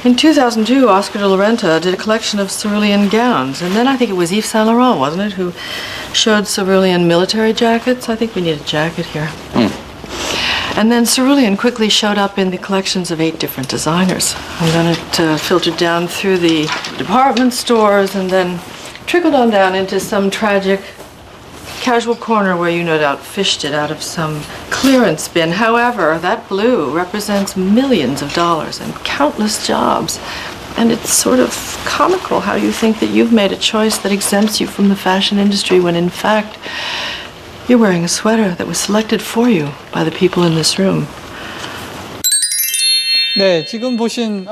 In 2002, Oscar de la Renta did a collection of cerulean gowns, and then I think it was Yves Saint Laurent, wasn't it, who showed cerulean military jackets? I think we need a jacket here. And then cerulean quickly showed up in the collections of 8 different designers. And then it filtered down through the department stores and then trickled on down into some tragic casual corner where you no doubt fished it out of some clearance bin. However, that blue represents millions of dollars and countless jobs. And it's sort of comical how you think that you've made a choice that exempts you from the fashion industry when in fact you're wearing a sweater that was selected for you by the people in this room. 네, 지금 보신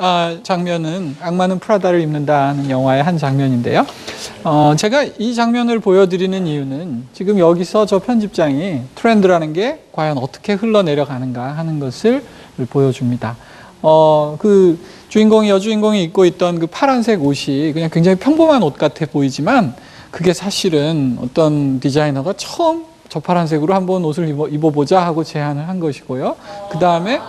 장면은 악마는 프라다를 입는다는 영화의 한 장면인데요. 제가 이 장면을 보여드리는 이유는 지금 여기서 저 편집장이 트렌드라는 게 과연 어떻게 흘러내려가는가 하는 것을 보여줍니다. 그 여주인공이 입고 있던 그 파란색 옷이 그냥 굉장히 평범한 옷 같아 보이지만 그게 사실은 어떤 디자이너가 처음 저 파란색으로 한번 옷을 입어보자 하고 제안을 한 것이고요. 그 다음에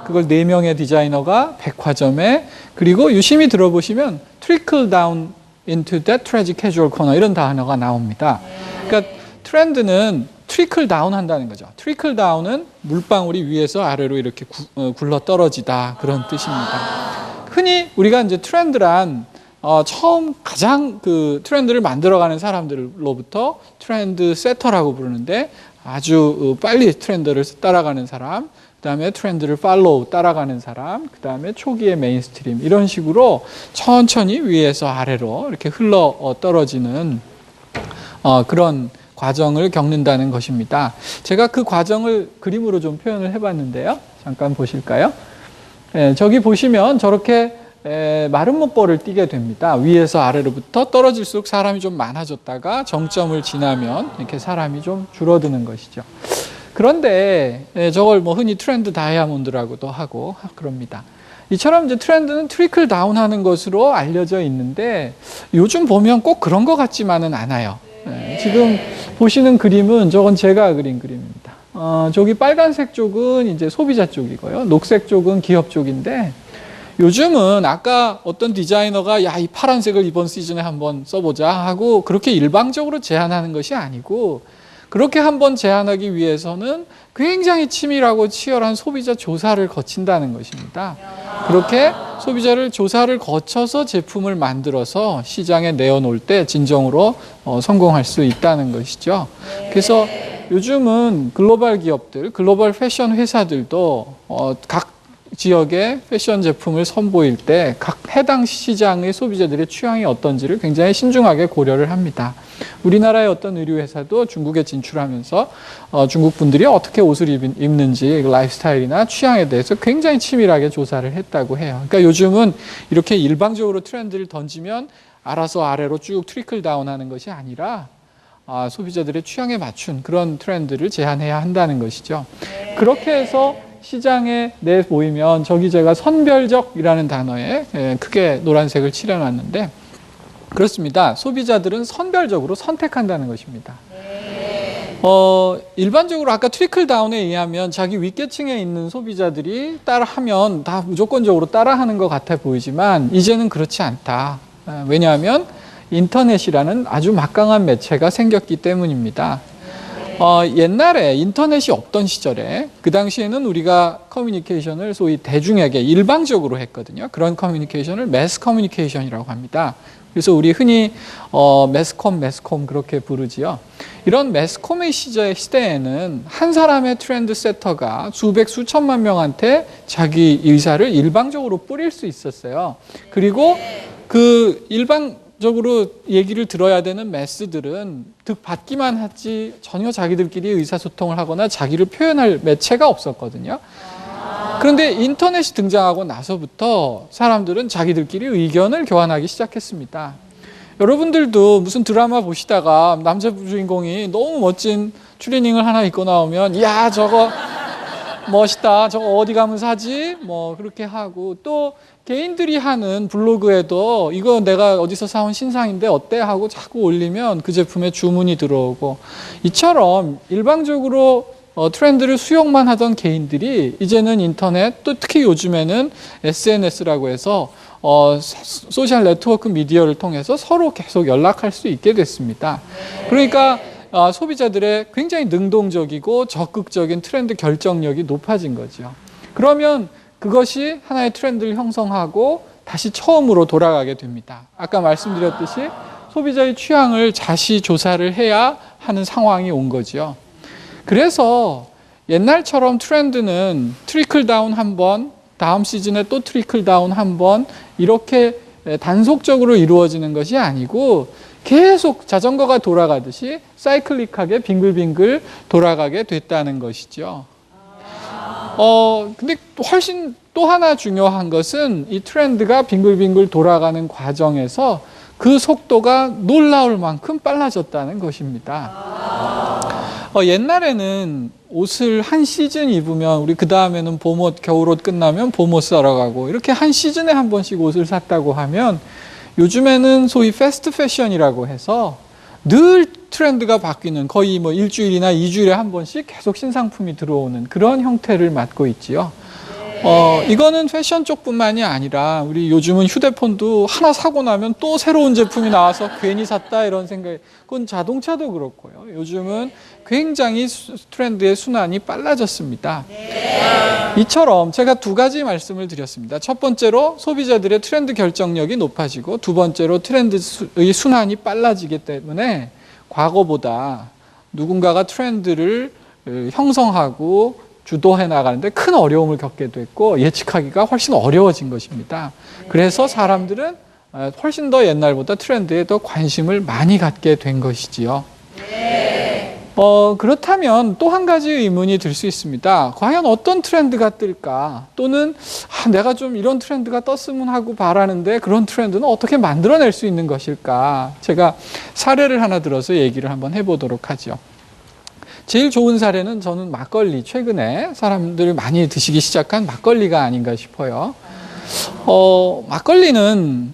그걸 4명의 디자이너가 백화점에 그리고 유심히 들어보시면 trickle down into that tragic casual corner 이런 단어가 나옵니다. 그러니까 트렌드는 trickle down 한다는 거죠. trickle down은 물방울이 위에서 아래로 이렇게 굴러 떨어지다 그런 뜻입니다. 흔히 우리가 이제 트렌드란 처음 가장 그 트렌드를 만들어가는 사람들로부터 트렌드 세터라고 부르는데 아주 빨리 트렌드를 따라가는 사람, 그 다음에 트렌드를 팔로우 따라가는 사람, 그 다음에 초기의 메인스트림 이런 식으로 천천히 위에서 아래로 이렇게 흘러 떨어지는 그런 과정을 겪는다는 것입니다. 제가 그 과정을 그림으로 좀 표현을 해봤는데요. 잠깐 보실까요? 저기 보시면 저렇게 마른 목볼을 띄게 됩니다. 위에서 아래로부터 떨어질수록 사람이 좀 많아졌다가 정점을 지나면 이렇게 사람이 좀 줄어드는 것이죠. 그런데 저걸 뭐 흔히 트렌드 다이아몬드라고도 하고 그럽니다. 이처럼 이제 트렌드는 트리클 다운 하는 것으로 알려져 있는데 요즘 보면 꼭 그런 것 같지만은 않아요. 지금 보시는 그림은 저건 제가 그린 그림입니다. 저기 빨간색 쪽은 이제 소비자 쪽이고요. 녹색 쪽은 기업 쪽인데 요즘은 아까 어떤 디자이너가 야, 이 파란색을 이번 시즌에 한번 써보자 하고 그렇게 일방적으로 제안하는 것이 아니고 그렇게 한번 제안하기 위해서는 굉장히 치밀하고 치열한 소비자 조사를 거친다는 것입니다. 그렇게 소비자를 조사를 거쳐서 제품을 만들어서 시장에 내어놓을 때 진정으로 성공할 수 있다는 것이죠. 그래서 요즘은 글로벌 기업들, 글로벌 패션 회사들도 각 지역의 패션 제품을 선보일 때 각 해당 시장의 소비자들의 취향이 어떤지를 굉장히 신중하게 고려를 합니다. 우리나라의 어떤 의류회사도 중국에 진출하면서 중국 분들이 어떻게 옷을 입는지 라이프스타일이나 취향에 대해서 굉장히 치밀하게 조사를 했다고 해요. 그러니까 요즘은 이렇게 일방적으로 트렌드를 던지면 알아서 아래로 쭉 트리클 다운하는 것이 아니라 소비자들의 취향에 맞춘 그런 트렌드를 제안해야 한다는 것이죠. 그렇게 해서 시장에 내보이면 저기 제가 선별적이라는 단어에 크게 노란색을 칠해놨는데 그렇습니다. 소비자들은 선별적으로 선택한다는 것입니다. 일반적으로 아까 트리클 다운에 의하면 자기 윗계층에 있는 소비자들이 따라하면 다 무조건적으로 따라하는 것 같아 보이지만 이제는 그렇지 않다. 왜냐하면 인터넷이라는 아주 막강한 매체가 생겼기 때문입니다. 옛날에 인터넷이 없던 시절에 그 당시에는 우리가 커뮤니케이션을 소위 대중에게 일방적으로 했거든요. 그런 커뮤니케이션을 매스 커뮤니케이션이라고 합니다. 그래서 우리 흔히 매스콤 그렇게 부르지요. 이런 매스콤의 시대에는 한 사람의 트렌드 세터가 수백 수천만 명한테 자기 의사를 일방적으로 뿌릴 수 있었어요. 그리고 그 일방적으로 얘기를 들어야 되는 매스들은 받기만 하지 전혀 자기들끼리 의사소통을 하거나 자기를 표현할 매체가 없었거든요. 그런데 인터넷이 등장하고 나서부터 사람들은 자기들끼리 의견을 교환하기 시작했습니다. 여러분들도 무슨 드라마 보시다가 남자 주인공이 너무 멋진 추리닝을 하나 입고 나오면 야, 저거 멋있다. 저거 어디 가면 사지? 뭐 그렇게 하고 또 개인들이 하는 블로그에도 이거 내가 어디서 사온 신상인데 어때? 하고 자꾸 올리면 그 제품에 주문이 들어오고 이처럼 일방적으로 트렌드를 수용만 하던 개인들이 이제는 인터넷 또 특히 요즘에는 SNS라고 해서 소셜 네트워크 미디어를 통해서 서로 계속 연락할 수 있게 됐습니다. 그러니까 소비자들의 굉장히 능동적이고 적극적인 트렌드 결정력이 높아진 거죠. 그러면 그것이 하나의 트렌드를 형성하고 다시 처음으로 돌아가게 됩니다. 아까 말씀드렸듯이 소비자의 취향을 다시 조사를 해야 하는 상황이 온 거죠. 그래서 옛날처럼 트렌드는 트리클 다운 한 번, 다음 시즌에 또 트리클 다운 한 번, 이렇게 단속적으로 이루어지는 것이 아니고 계속 자전거가 돌아가듯이 사이클릭하게 빙글빙글 돌아가게 됐다는 것이죠. 근데 훨씬 또 하나 중요한 것은 이 트렌드가 빙글빙글 돌아가는 과정에서 그 속도가 놀라울 만큼 빨라졌다는 것입니다. 옛날에는 옷을 한 시즌 입으면 우리 그 다음에는 봄옷, 겨울옷 끝나면 봄옷 사러 가고 이렇게 한 시즌에 한 번씩 옷을 샀다고 하면 요즘에는 소위 패스트 패션이라고 해서 늘 트렌드가 바뀌는 거의 뭐 일주일이나 2주일에 한 번씩 계속 신상품이 들어오는 그런 형태를 맡고 있지요. 이거는 패션 쪽뿐만이 아니라 우리 요즘은 휴대폰도 하나 사고 나면 또 새로운 제품이 나와서 괜히 샀다 이런 생각이, 그건 자동차도 그렇고요. 요즘은 굉장히 트렌드의 순환이 빨라졌습니다. 이처럼 제가 두 가지 말씀을 드렸습니다. 첫 번째로 소비자들의 트렌드 결정력이 높아지고 두 번째로 트렌드의 순환이 빨라지기 때문에 과거보다 누군가가 트렌드를 형성하고 주도해 나가는데 큰 어려움을 겪게 됐고 예측하기가 훨씬 어려워진 것입니다. 그래서 사람들은 훨씬 더 옛날보다 트렌드에 더 관심을 많이 갖게 된 것이지요. 그렇다면 또 한 가지 의문이 들 수 있습니다. 과연 어떤 트렌드가 뜰까? 또는 내가 좀 이런 트렌드가 떴으면 하고 바라는데 그런 트렌드는 어떻게 만들어낼 수 있는 것일까? 제가 사례를 하나 들어서 얘기를 한번 해보도록 하죠. 제일 좋은 사례는 저는 막걸리, 최근에 사람들이 많이 드시기 시작한 막걸리가 아닌가 싶어요. 막걸리는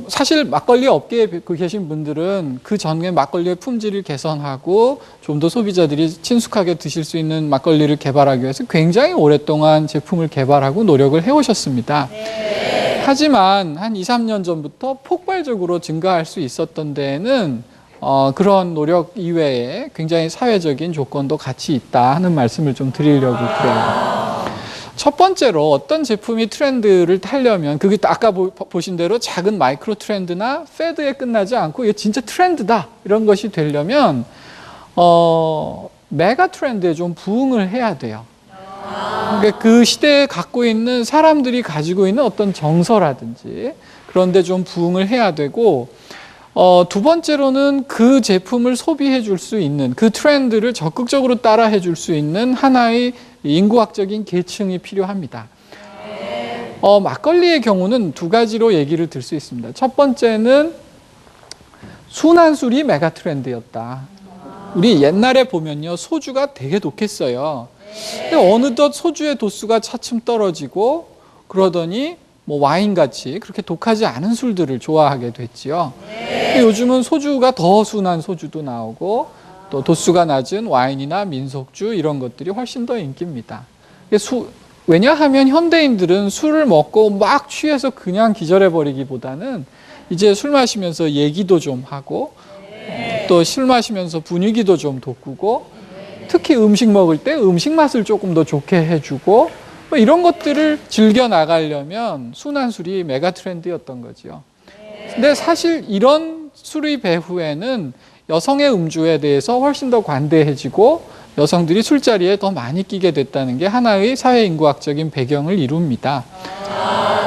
사실 막걸리 업계에 계신 분들은 그 전에 막걸리의 품질을 개선하고 좀 더 소비자들이 친숙하게 드실 수 있는 막걸리를 개발하기 위해서 굉장히 오랫동안 제품을 개발하고 노력을 해오셨습니다. 하지만 한 2, 3년 전부터 폭발적으로 증가할 수 있었던 데에는 그런 노력 이외에 굉장히 사회적인 조건도 같이 있다 하는 말씀을 좀 드리려고 그래요. 첫 번째로 어떤 제품이 트렌드를 타려면 그게 아까 보신 대로 작은 마이크로 트렌드나 패드에 끝나지 않고 이게 진짜 트렌드다 이런 것이 되려면 메가 트렌드에 좀 부응을 해야 돼요. 그러니까 그 시대에 갖고 있는 사람들이 가지고 있는 어떤 정서라든지 그런 데 좀 부응을 해야 되고 두 번째로는 그 제품을 소비해 줄 수 있는 그 트렌드를 적극적으로 따라해 줄 수 있는 하나의 인구학적인 계층이 필요합니다. 막걸리의 경우는 두 가지로 얘기를 들 수 있습니다. 첫 번째는 순한술이 메가 트렌드였다. 우리 옛날에 보면요, 소주가 되게 독했어요. 근데 어느덧 소주의 도수가 차츰 떨어지고 그러더니 뭐 와인같이 그렇게 독하지 않은 술들을 좋아하게 됐지요. 요즘은 소주가 더 순한 소주도 나오고 또 도수가 낮은 와인이나 민속주 이런 것들이 훨씬 더 인기입니다. 왜냐하면 현대인들은 술을 먹고 막 취해서 그냥 기절해버리기보다는 이제 술 마시면서 얘기도 좀 하고 또 술 마시면서 분위기도 좀 돋구고 특히 음식 먹을 때 음식 맛을 조금 더 좋게 해주고 뭐 이런 것들을 즐겨 나가려면 순한 술이 메가 트렌드였던 거죠. 근데 사실 이런 술의 배후에는 여성의 음주에 대해서 훨씬 더 관대해지고 여성들이 술자리에 더 많이 끼게 됐다는 게 하나의 사회인구학적인 배경을 이룹니다.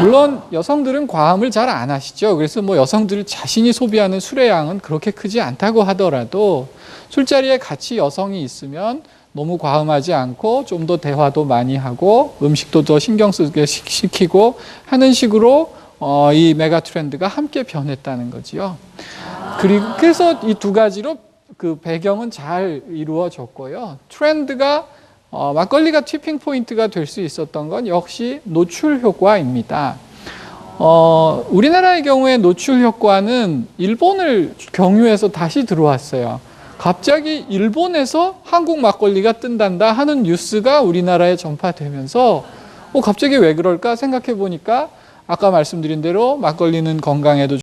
물론 여성들은 과음을 잘 안 하시죠. 그래서 뭐 여성들 자신이 소비하는 술의 양은 그렇게 크지 않다고 하더라도 술자리에 같이 여성이 있으면 너무 과음하지 않고 좀 더 대화도 많이 하고 음식도 더 신경 쓰게 시키고 하는 식으로 이 메가 트렌드가 함께 변했다는 거지요. 그래서 이 두 가지로 그 배경은 잘 이루어졌고요. 트렌드가 막걸리가 티핑 포인트가 될 수 있었던 건 역시 노출 효과입니다. 우리나라의 경우에 노출 효과는 일본을 경유해서 다시 들어왔어요. 갑자기 일본에서 한국 막걸리가 뜬단다 하는 뉴스가 우리나라에 전파되면서 갑자기 왜 그럴까 생각해 보니까 아까 말씀드린 대로 막걸리는 건강에도